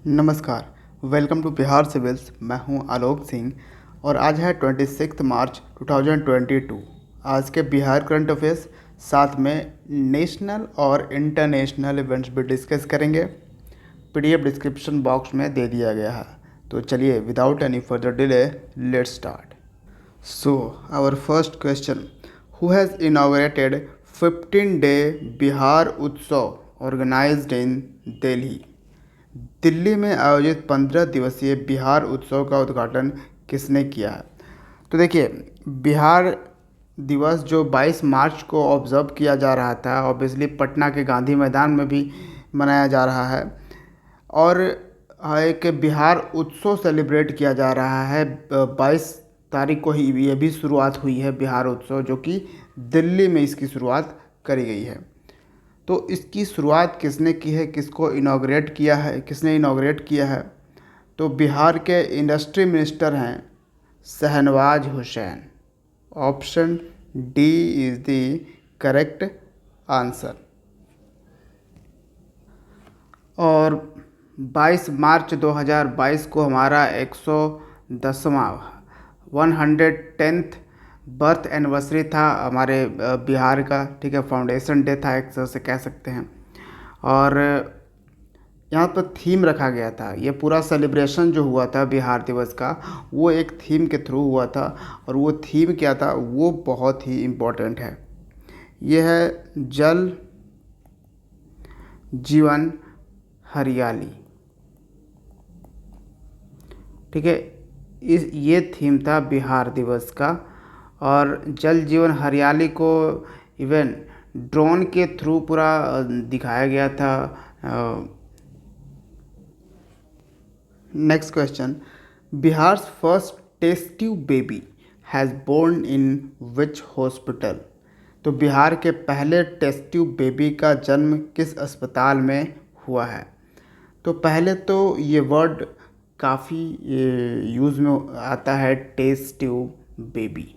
नमस्कार। Welcome to Bihar civils. मैं हूं आलोक सिंह और आज है 26 मार्च 2022। आज के बिहार करंट अफेयर्स साथ में नेशनल और इंटरनेशनल इवेंट्स भी डिस्कस करेंगे। पीडीएफ डिस्क्रिप्शन बॉक्स में दे दिया गया है। तो चलिए without any further delay let's start. So our first question, who has inaugurated 15-day Bihar उत्सव ऑर्गेनाइज्ड इन दिल्ली? दिल्ली में आयोजित 15 दिवसीय बिहार उत्सव का उद्घाटन किसने किया है? तो देखिए, बिहार दिवस जो 22 मार्च को ऑब्ज़र्व किया जा रहा था, ऑब्वियसली पटना के गांधी मैदान में भी मनाया जा रहा है और एक बिहार उत्सव सेलिब्रेट किया जा रहा है। 22 तारीख को ही ये भी शुरुआत हुई है बिहार उत्सव, जो कि दिल्ली में इसकी शुरुआत करी गई है। तो इसकी शुरुआत किसने की है, किसको इनॉग्रेट किया है, किसने इनॉग्रेट किया है? तो बिहार के इंडस्ट्री मिनिस्टर हैं Shahnawaz Hussain. Option D is the correct answer. और 22 मार्च 2022 को हमारा 110वां 110th बर्थ एनिवर्सरी था हमारे बिहार का, ठीक है। फाउंडेशन डे था, एक तरह से कह सकते हैं। और यहाँ पर थीम रखा गया था, ये पूरा सेलिब्रेशन जो हुआ था बिहार दिवस का, वो एक थीम के थ्रू हुआ था। और वो थीम क्या था, वो बहुत ही इम्पोर्टेंट है। ये है जल जीवन हरियाली, ठीक है। ये थीम था बिहार दिवस का। और जल जीवन हरियाली को इवन ड्रोन के थ्रू पूरा दिखाया गया था। Next question, Bihar's first test tube baby has born in which hospital? तो बिहार के पहले टेस्ट ट्यूब बेबी का जन्म किस अस्पताल में हुआ है? तो पहले तो ये वर्ड काफ़ी यूज़ में आता है, टेस्ट ट्यूब बेबी।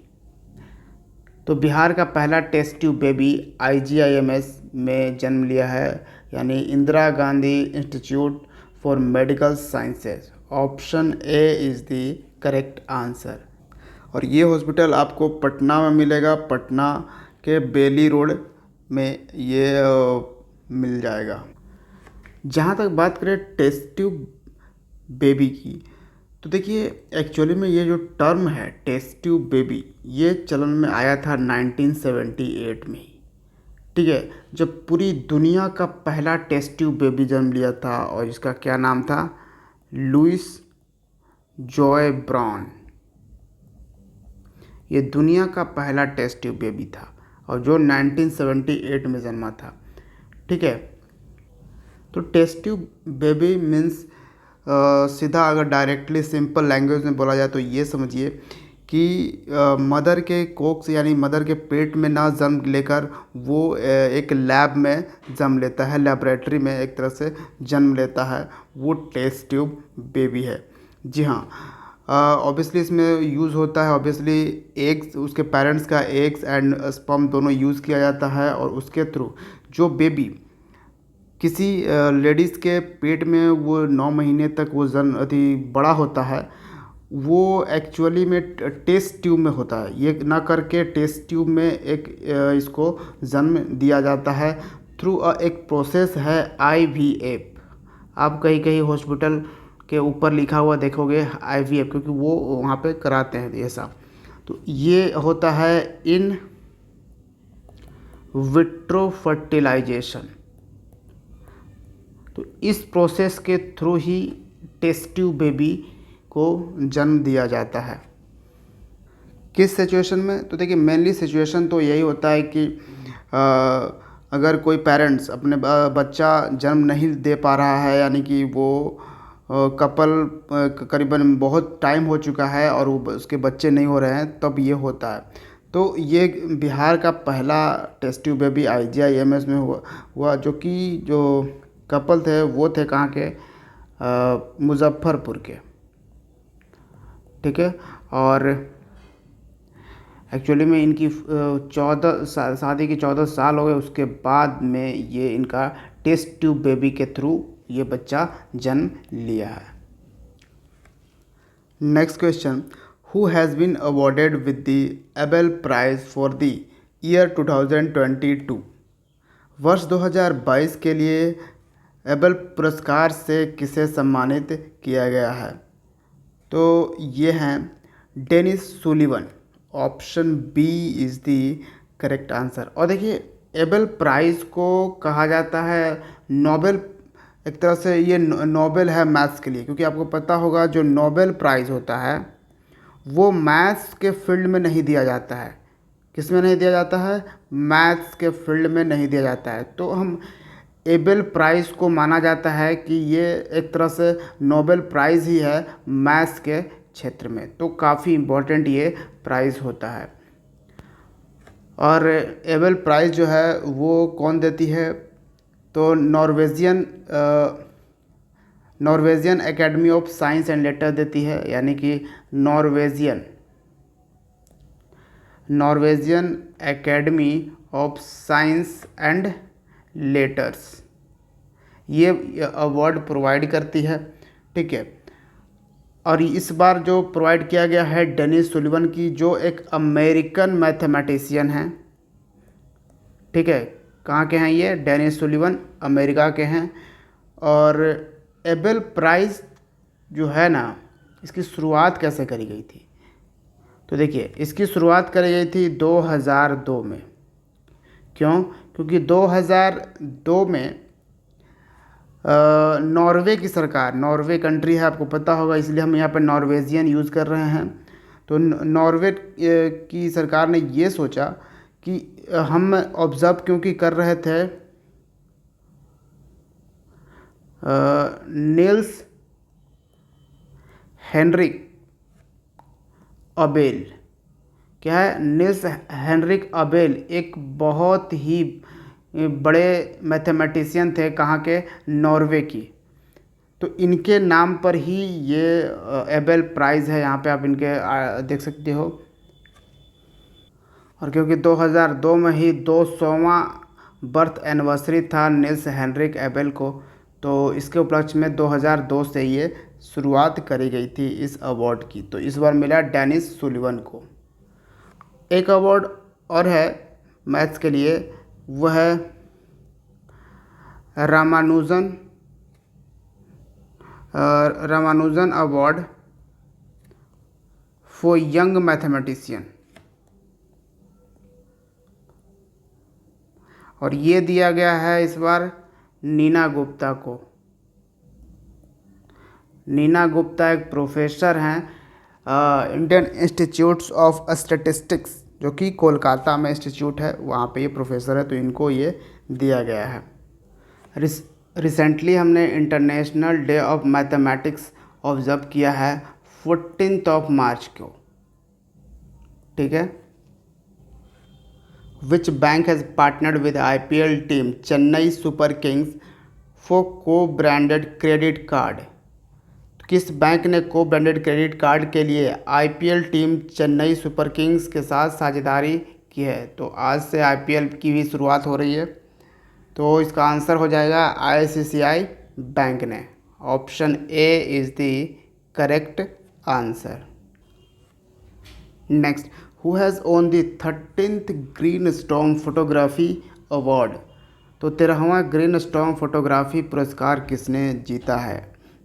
तो बिहार का पहला टेस्ट ट्यूब बेबी आईजीआईएमएस में जन्म लिया है, यानी Indira Gandhi institute for medical sciences. Option A is the correct answer. और ये हॉस्पिटल आपको पटना में मिलेगा, पटना के बेली रोड में ये मिल जाएगा। जहाँ तक बात करें टेस्ट ट्यूब बेबी की, तो देखिए एक्चुअली में ये जो टर्म है टेस्ट ट्यूब बेबी, ये चलन में आया था 1978 में, ठीक है, जब पूरी दुनिया का पहला टेस्ट ट्यूब बेबी जन्म लिया था। और इसका क्या नाम था? Louise Joy Brown. ये दुनिया का पहला टेस्ट ट्यूब बेबी था और जो 1978 में जन्मा था, ठीक है। तो टेस्ट ट्यूब बेबी मीन्स सीधा अगर डायरेक्टली सिंपल लैंग्वेज में बोला जाए तो ये समझिए कि मदर के कोख से, यानी मदर के पेट में ना जन्म लेकर वो एक लैब में जन्म लेता है, लेबोरेटरी में एक तरह से जन्म लेता है, वो टेस्ट ट्यूब बेबी है। जी हाँ, ऑब्वियसली इसमें यूज़ होता है, ऑब्वियसली एग्स, उसके पेरेंट्स का एग्स एंड स्पर्म दोनों यूज़ किया जाता है। और उसके थ्रू जो बेबी किसी लेडीज़ के पेट में वो 9 महीने तक वो जन्म अति बड़ा होता है, वो एक्चुअली में टेस्ट ट्यूब में होता है। ये ना करके टेस्ट ट्यूब में एक इसको जन्म दिया जाता है थ्रू एक प्रोसेस है आईवीएफ। आप कहीं कहीं हॉस्पिटल के ऊपर लिखा हुआ देखोगे आईवीएफ, क्योंकि वो वहाँ पे कराते हैं ऐसा। तो ये होता है इन विट्रो फर्टिलाइजेशन। तो इस प्रोसेस के थ्रू ही टेस्ट ट्यूब बेबी को जन्म दिया जाता है। किस सिचुएशन में? तो देखिए मेनली सिचुएशन तो यही होता है कि अगर कोई पेरेंट्स अपने बच्चा जन्म नहीं दे पा रहा है, यानी कि वो कपल करीबन बहुत टाइम हो चुका है और वो उसके बच्चे नहीं हो रहे हैं, तब ये होता है। तो ये बिहार का पहला टेस्ट ट्यूब बेबी आईजीआईएमएस में हुआ जो कि जो कपल थे वो थे कहाँ के? मुजफ्फरपुर के, ठीक है। और एक्चुअली में इनकी 14 शादी की 14 साल हो गए, उसके बाद में ये इनका टेस्ट ट्यूब बेबी के थ्रू ये बच्चा जन्म लिया है। Next question, who has been awarded with the Abel prize for the year 2022? वर्ष 2022 के लिए एबेल पुरस्कार से किसे सम्मानित किया गया है? तो ये हैं Dennis Sullivan. Option B is the correct answer. और देखिए, एबेल प्राइज़ को कहा जाता है नोबेल, एक तरह से ये नोबेल है मैथ्स के लिए, क्योंकि आपको पता होगा जो नोबेल प्राइज़ होता है वो मैथ्स के फील्ड में नहीं दिया जाता है। किस में नहीं दिया जाता है? मैथ्स के फील्ड में नहीं दिया जाता है। तो हम एबेल प्राइज़ को माना जाता है कि ये एक तरह से नोबेल प्राइज़ ही है मैथ्स के क्षेत्र में। तो काफ़ी इम्पोर्टेंट ये प्राइज़ होता है। और एबेल प्राइज़ जो है वो कौन देती है? तो Norwegian academy of science and later देती है, यानी कि Norwegian academy of science and letters ये अवार्ड प्रोवाइड करती है। ठीक है। और इस बार जो प्रोवाइड किया गया है डेनिस सुलिवन की, जो एक अमेरिकन मैथमेटिशियन हैं। ठीक है, कहाँ के हैं ये? डेनिस सुलिवन अमेरिका के हैं। और एबेल प्राइज़ जो है ना, इसकी शुरुआत कैसे करी गई थी? तो देखिए, इसकी शुरुआत करी गई थी 2002 में। क्यों? क्योंकि 2002 में नॉर्वे की सरकार, नॉर्वे कंट्री है आपको पता होगा, इसलिए हम यहाँ पर नॉर्वेजियन यूज़ कर रहे हैं। तो नॉर्वे की सरकार ने ये सोचा कि हम ऑब्ज़र्व क्योंकि कर रहे थे नील्स हेनरिक अबेल। क्या है? नील्स हेनरिक अबेल एक बहुत ही बड़े मैथमेटिशियन थे, कहाँ के? नॉर्वे की। तो इनके नाम पर ही ये एबेल प्राइज़ है। यहाँ पे आप इनके देख सकते हो। और क्योंकि 2002 में ही 200वां बर्थ एनिवर्सरी था नील्स हेनरिक एबेल को, तो इसके उपलक्ष्य में 2002 से ये शुरुआत करी गई थी इस अवार्ड की। तो इस बार मिला डेनिस सुलिवन को। एक अवार्ड और है मैथ्स के लिए, वह है Ramanujan award for young mathematician. और ये दिया गया है इस बार नीना गुप्ता को। नीना गुप्ता एक प्रोफेसर हैं इंडियन इंस्टीट्यूट्स ऑफ स्टैटिस्टिक्स, जो कि कोलकाता में इंस्टीट्यूट है, वहाँ पे ये प्रोफेसर है। तो इनको ये दिया गया है। रिसेंटली हमने international day of mathematics observe किया है 14 मार्च को। ठीक है। Which bank has partnered with IPL team Chennai super Kings for को ब्रांडेड क्रेडिट कार्ड? किस बैंक ने को ब्रांडेड क्रेडिट कार्ड के लिए IPL team Chennai super Kings के साथ साझेदारी की है? तो आज से IPL की भी शुरुआत हो रही है। तो इसका आंसर हो जाएगा ICICI बैंक ने। Option A is the correct answer. Next, who has own the 13th green storm photography award? तो 13वां ग्रीन स्टॉर्म फोटोग्राफी पुरस्कार किसने जीता है?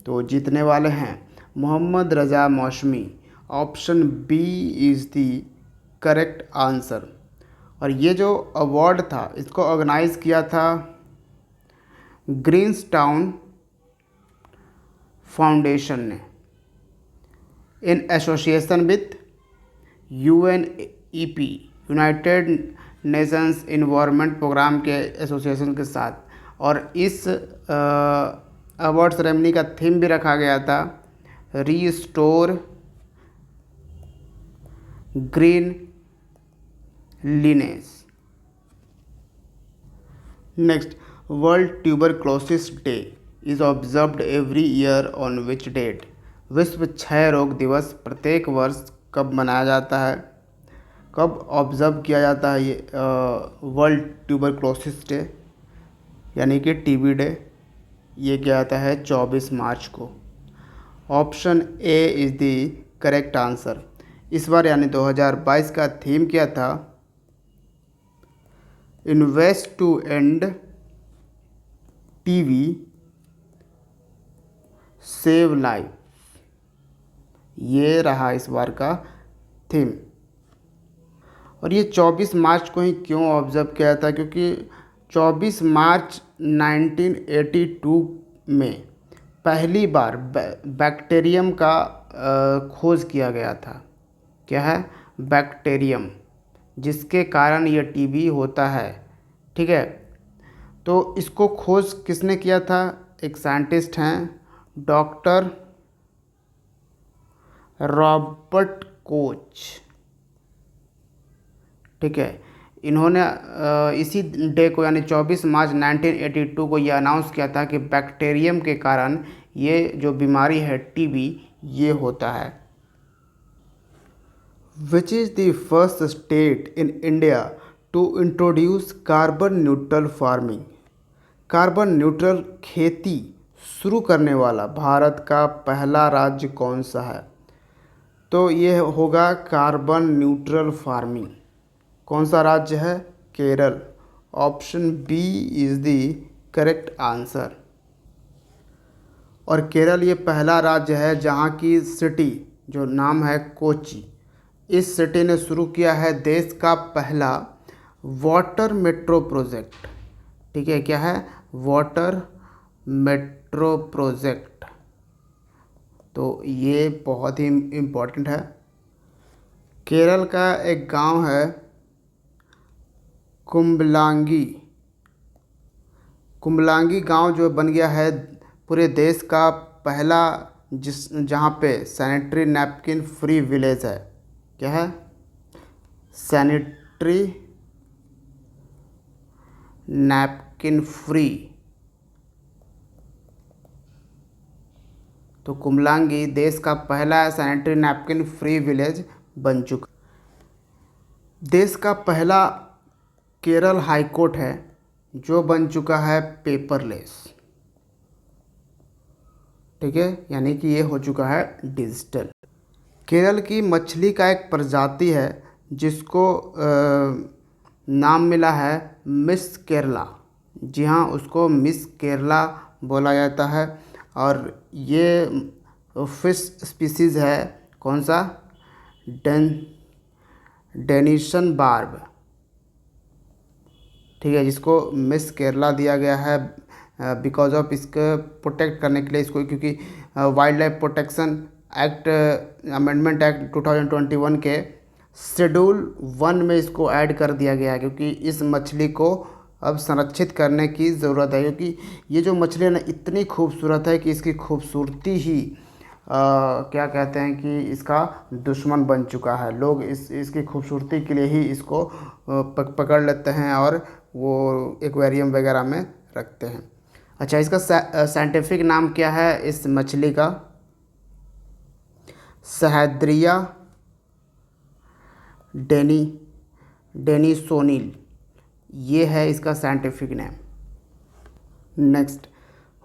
तो जीतने वाले हैं मोहम्मद रजा मौसमी। Option B is the correct answer. और ये जो अवार्ड था, इसको ऑर्गेनाइज़ किया था ग्रीनस्टाउन फाउंडेशन ने in association with UNEP, United Nations environment programme के एसोसिएशन के साथ। और इस अवार्ड सेरेमनी का थीम भी रखा गया था रीस्टोर ग्रीन लीनेस। Next, world tuberculosis day is observed every year on which date? विश्व क्षय रोग दिवस प्रत्येक वर्ष कब मनाया जाता है, कब ऑब्जर्व किया जाता है ये वर्ल्ड ट्यूबरक्लोसिस डे, यानी कि TB डे? ये क्या आता है 24 मार्च को। Option A is the correct answer. इस बार यानी 2022 का थीम क्या था? Invest to end TB save life, ये रहा इस बार का थीम। और ये 24 मार्च को ही क्यों ऑब्जर्व किया था? क्योंकि 24 मार्च 1982 में पहली बार बैक्टीरियम का खोज किया गया था। क्या है? बैक्टीरियम, जिसके कारण ये टीबी होता है। ठीक है, तो इसको खोज किसने किया था? एक साइंटिस्ट हैं डॉक्टर रॉबर्ट कोच। ठीक है, इन्होंने इसी डे को यानी 24 मार्च 1982 को ये अनाउंस किया था कि बैक्टीरियम के कारण ये जो बीमारी है टीबी ये होता है। Which is the first state in India to introduce carbon neutral farming? Carbon neutral खेती शुरू करने वाला भारत का पहला राज्य कौन सा है? तो ये होगा कार्बन न्यूट्रल फार्मिंग। कौन सा राज्य है? Kerala. Option B is the correct answer. और केरल ये पहला राज्य है जहाँ की सिटी जो नाम है कोची, इस सिटी ने शुरू किया है देश का पहला वाटर मेट्रो प्रोजेक्ट। ठीक है, क्या है? Water metro project. तो ये बहुत ही इम्पोर्टेंट है। केरल का एक गांव है कुंबलांगी। कुंबलांगी गांव जो बन गया है पूरे देश का पहला जहाँ पे सैनिटरी नैपकिन फ्री विलेज है। क्या है? Sanitary napkin free. तो कुंबलांगी देश का पहला सैनिटरी नैपकिन फ्री विलेज बन चुका। देश का पहला केरल हाई कोर्ट है जो बन चुका है पेपरलेस। ठीक है, यानी कि ये हो चुका है डिजिटल। केरल की मछली का एक प्रजाति है जिसको नाम मिला है मिस केरला। जी हाँ, उसको मिस केरला बोला जाता है। और ये फिश स्पीसीज़ है कौन सा? डेनिशन बार्ब। ठीक है, जिसको मिस केरला दिया गया है बिकॉज ऑफ इसको प्रोटेक्ट करने के लिए इसको, क्योंकि wild life protection act amendment act 2021 के शेड्यूल 1 में इसको ऐड कर दिया गया है, क्योंकि इस मछली को अब संरक्षित करने की ज़रूरत है। क्योंकि ये जो मछली है ना इतनी खूबसूरत है कि इसकी खूबसूरती ही क्या कहते हैं कि इसका दुश्मन बन चुका है। लोग इसकी खूबसूरती के लिए ही इसको पकड़ लेते हैं और वो एक्वेरियम वगैरह में रखते हैं। अच्छा, इसका साइंटिफिक नाम क्या है इस मछली का? सहेद्रिया डेनिसोनिल, ये है इसका scientific name. Next,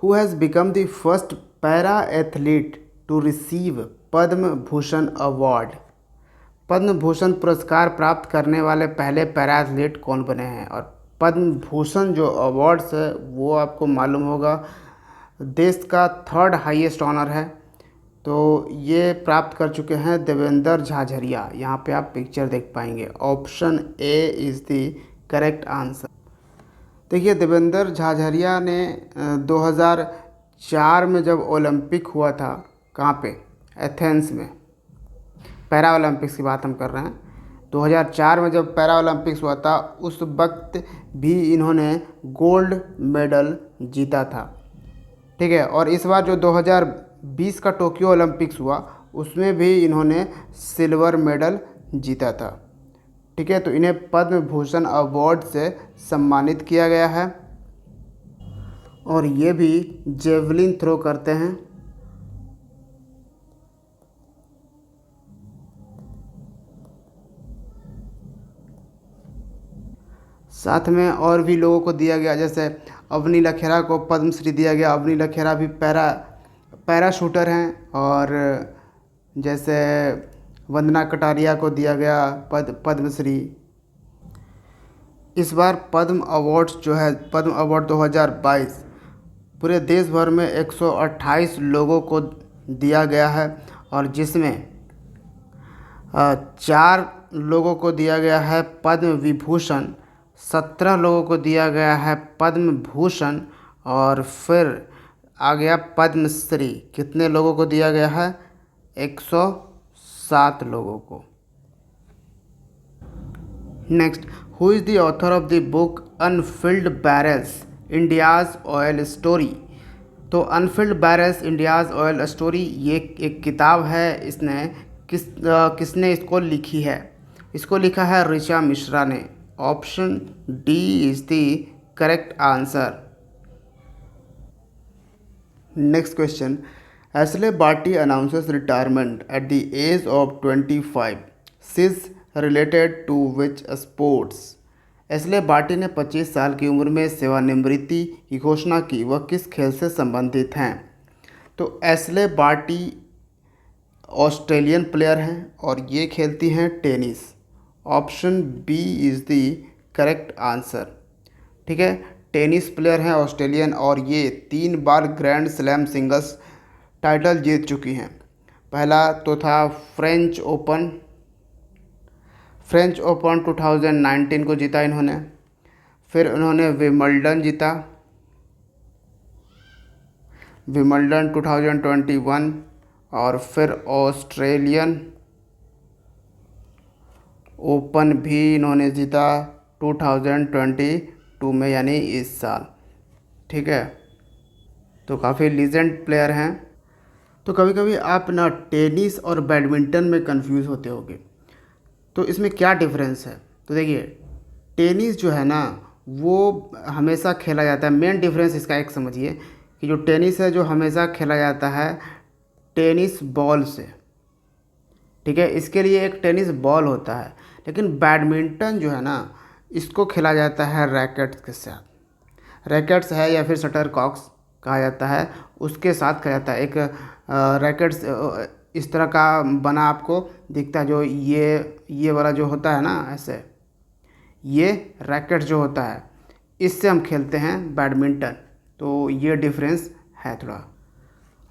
who has become the first para athlete to receive Padma Bhushan award? Padma Bhushan पुरस्कार प्राप्त करने वाले पहले पैरा एथलीट कौन बने हैं? और पद्म भूषण जो अवार्ड्स है वो आपको मालूम होगा देश का 3rd हाईएस्ट ऑनर है। तो ये प्राप्त कर चुके हैं देवेंद्र झाझरिया। यहाँ पे आप पिक्चर देख पाएंगे। Option A is the correct answer. देखिए, देवेंद्र झाझरिया ने 2004 में जब ओलंपिक हुआ था, कहाँ पे? एथेंस में। पैरा ओलंपिक्स की बात हम कर रहे हैं। 2004 में जब पैरा ओलंपिक्स हुआ था उस वक्त भी इन्होंने गोल्ड मेडल जीता था। ठीक है, और इस बार जो 2020 का टोक्यो ओलंपिक्स हुआ उसमें भी इन्होंने सिल्वर मेडल जीता था। ठीक है, तो इन्हें पद्म भूषण अवार्ड से सम्मानित किया गया है। और ये भी जेवलिन थ्रो करते हैं। साथ में और भी लोगों को दिया गया, जैसे अवनी लखेरा को पद्मश्री दिया गया। अवनी लखेरा भी पैरा शूटर हैं। और जैसे वंदना कटारिया को दिया गया पद्मश्री। इस बार पद्म अवार्ड्स जो है, पद्म अवार्ड 2022 पूरे देश भर में 128 लोगों को दिया गया है, और जिसमें 4 लोगों को दिया गया है पद्म विभूषण, 17 लोगों को दिया गया है पद्म भूषण, और फिर आ गया पद्मश्री। कितने लोगों को दिया गया है? 107 लोगों को। Next, who is the author of the book unfilled barrels India's oil story? तो unfilled barrels India's oil story ये एक किताब है। इसने किसने इसको लिखी है? इसको लिखा है ऋचा मिश्रा ने। Option D is the correct answer. Next question, Ashleigh Barty announces retirement at the age of 25। She is related to which sports? Ashleigh Barty ने 25 साल की उम्र में सेवानिवृत्ति की घोषणा की। वह किस खेल से संबंधित हैं? तो एशले बार्टी ऑस्ट्रेलियन प्लेयर हैं और ये खेलती हैं tennis. Option B is the correct answer. ठीक है, टेनिस प्लेयर हैं ऑस्ट्रेलियन, और ये 3 बार ग्रैंड स्लैम सिंगल्स टाइटल जीत चुकी हैं। पहला तो था फ्रेंच ओपन 2019 को जीता इन्होंने। फिर उन्होंने विंबलडन जीता, विंबलडन 2021, और फिर ऑस्ट्रेलियन ओपन भी इन्होंने जीता 2022 में, यानी इस साल। ठीक है, तो काफ़ी लीजेंड प्लेयर हैं। तो कभी कभी आप ना टेनिस और बैडमिंटन में कंफ्यूज होते होगे, तो इसमें क्या डिफरेंस है? तो देखिए, टेनिस जो है ना वो हमेशा खेला जाता है। मेन डिफरेंस इसका एक समझिए कि जो टेनिस है जो हमेशा खेला जाता है टेनिस बॉल से। ठीक है, इसके लिए एक टेनिस बॉल होता है। लेकिन बैडमिंटन जो है ना इसको खेला जाता है रैकेट्स के साथ। रैकेट्स है या फिर शटलकॉक्स कहा जाता है, उसके साथ खेला जाता है। एक रैकेट्स इस तरह का बना आपको दिखता है, जो ये वाला जो होता है ना ऐसे, ये रैकेट जो होता है इससे हम खेलते हैं बैडमिंटन। तो ये डिफरेंस है थोड़ा।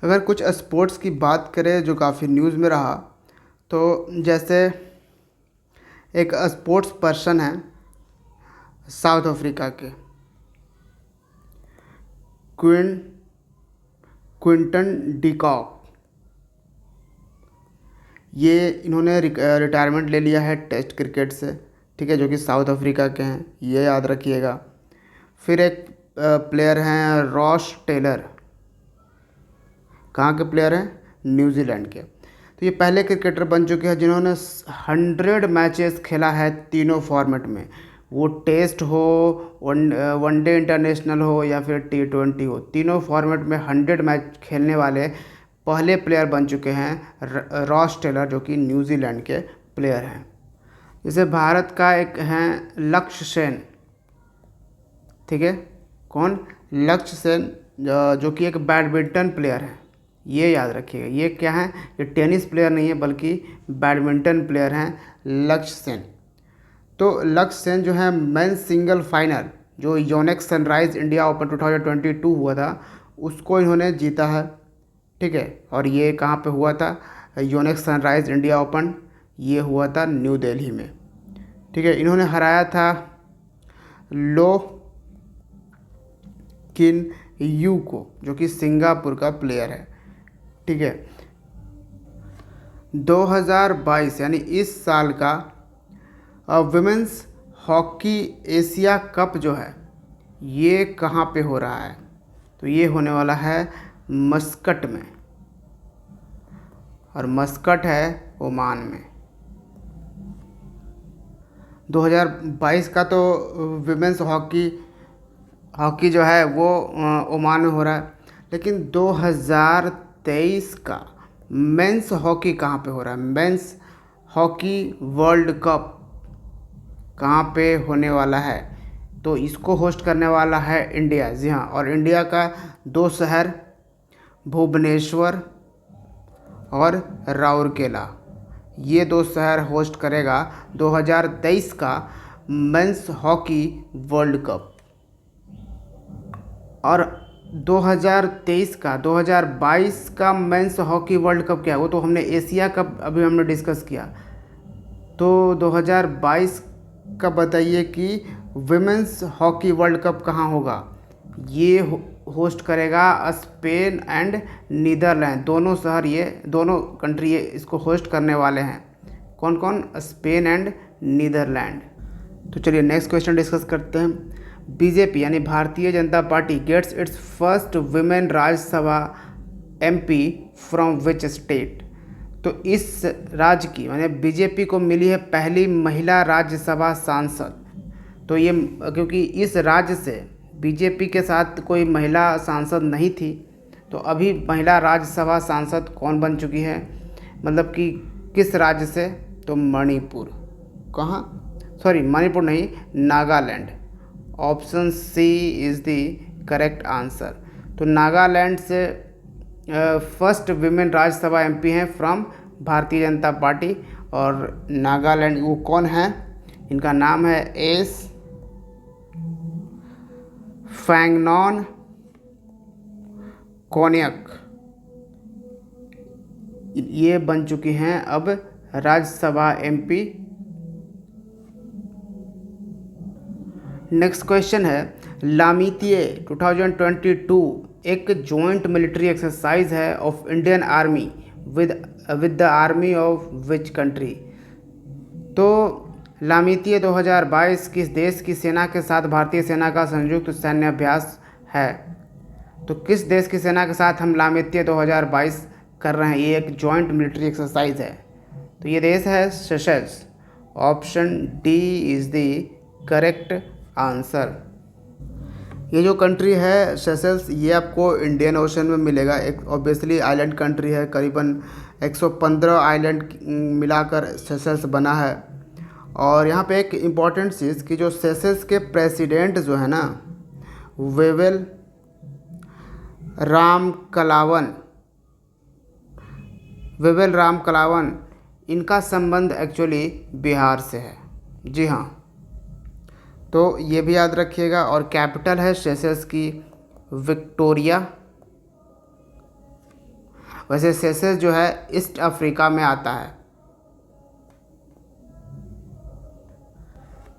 अगर कुछ स्पोर्ट्स की बात करें जो काफ़ी न्यूज़ में रहा, तो जैसे एक स्पोर्ट्स पर्सन है साउथ अफ्रीका के, क्विंटन डिकॉक। ये इन्होंने रिटायरमेंट ले लिया है टेस्ट क्रिकेट से। ठीक है, जो कि साउथ अफ्रीका के हैं, ये याद रखिएगा। फिर एक प्लेयर हैं रॉस टेलर। कहाँ के प्लेयर हैं? न्यूजीलैंड के। तो ये पहले क्रिकेटर बन चुके हैं जिन्होंने 100 मैचेस खेला है तीनों फॉर्मेट में, वो टेस्ट हो, वनडे इंटरनेशनल हो या फिर T20 हो, तीनों फॉर्मेट में 100 मैच खेलने वाले पहले प्लेयर बन चुके हैं रॉस टेलर, जो कि न्यूजीलैंड के प्लेयर हैं। जैसे भारत का एक हैं लक्ष्य सेन। ठीक है, कौन? लक्ष्य सेन, जो कि एक बैडमिंटन प्लेयर है। ये याद रखिएगा, ये क्या है? ये टेनिस प्लेयर नहीं है बल्कि बैडमिंटन प्लेयर हैं लक्ष्य सेन। तो लक्ष्य सेन जो है मेंस सिंगल फाइनल जो योनेक्स सनराइज़ इंडिया ओपन 2022 हुआ था उसको इन्होंने जीता है। ठीक है, और ये कहाँ पे हुआ था? योनेक्स सनराइज़ इंडिया ओपन, ये हुआ था न्यू दिल्ली में। ठीक है, इन्होंने हराया था लो किन यू को, जो कि सिंगापुर का प्लेयर है। ठीक है, 2022 यानी इस साल का विमेंस हॉकी एशिया कप जो है ये कहाँ पे हो रहा है? तो ये होने वाला है मस्कट में, और मस्कट है ओमान में। 2022 का तो विमेंस हॉकी जो है वो ओमान में हो रहा है, लेकिन 2023 का मेंस हॉकी कहाँ पे हो रहा है? मेंस हॉकी वर्ल्ड कप कहाँ पे होने वाला है? तो इसको होस्ट करने वाला है इंडिया। जी हाँ, और इंडिया का 2 शहर भुवनेश्वर और राउरकेला, ये 2 शहर होस्ट करेगा 2023 का मेंस हॉकी वर्ल्ड कप। और 2022 का मेंस हॉकी वर्ल्ड कप क्या है, वो तो हमने एशिया कप अभी हमने डिस्कस किया। तो 2022 का बताइए कि विमेंस हॉकी वर्ल्ड कप कहाँ होगा। ये होस्ट करेगा स्पेन एंड नीदरलैंड, दोनों शहर, ये दोनों कंट्री ये इसको होस्ट करने वाले हैं। कौन कौन? Spain and Netherland. तो चलिए नेक्स्ट क्वेश्चन डिस्कस करते हैं। बीजेपी यानी Bharatiya Janata Party gets its first women Rajya Sabha MP from which state. तो इस राज्य की यानी बीजेपी को मिली है पहली महिला राज्यसभा सांसद। तो ये क्योंकि इस राज्य से बीजेपी के साथ कोई महिला सांसद नहीं थी, तो अभी महिला राज्यसभा सांसद कौन बन चुकी है, मतलब कि किस राज्य से? तो मणिपुर। कहाँ? सॉरी, मणिपुर नहीं, Nagaland. Option C is the correct answer. तो नागालैंड से फर्स्ट विमेन राज्यसभा एमपी हैं फ्रॉम भारतीय जनता पार्टी। और नागालैंड वो कौन है? इनका नाम है एस फैंगनॉन कोन्यक। ये बन चुकी हैं अब राज्यसभा एमपी। नेक्स्ट क्वेश्चन है, लामितीय 2022 एक जॉइंट मिलिट्री एक्सरसाइज है of Indian army with the army of which country. तो लामितीय 2022 किस देश की सेना के साथ भारतीय सेना का संयुक्त सैन्य अभ्यास है? तो किस देश की सेना के साथ हम लामितीय 2022 कर रहे हैं? ये एक जॉइंट मिलिट्री एक्सरसाइज है। तो ये देश है Seychelles. Option D is the correct answer. ये जो कंट्री है सेशेल्स, ये आपको इंडियन ओशन में मिलेगा। एक ऑब्वियसली आइलैंड कंट्री है, करीबन 115 आइलैंड मिलाकर सेशेल्स बना है। और यहाँ पे एक इम्पॉर्टेंट चीज़ कि जो सेशेल्स के प्रेसिडेंट जो है ना, वेवेल राम कलावन, इनका संबंध एक्चुअली बिहार से है। जी हाँ, तो ये भी याद रखिएगा। और कैपिटल है सेशेल्स की विक्टोरिया। वैसे सेशेल्स जो है ईस्ट अफ्रीका में आता है।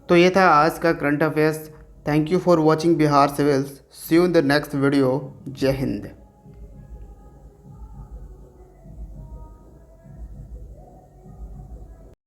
तो ये था आज का current affairs. Thank you for watching Bihar civils. See you in the next video. जय हिंद।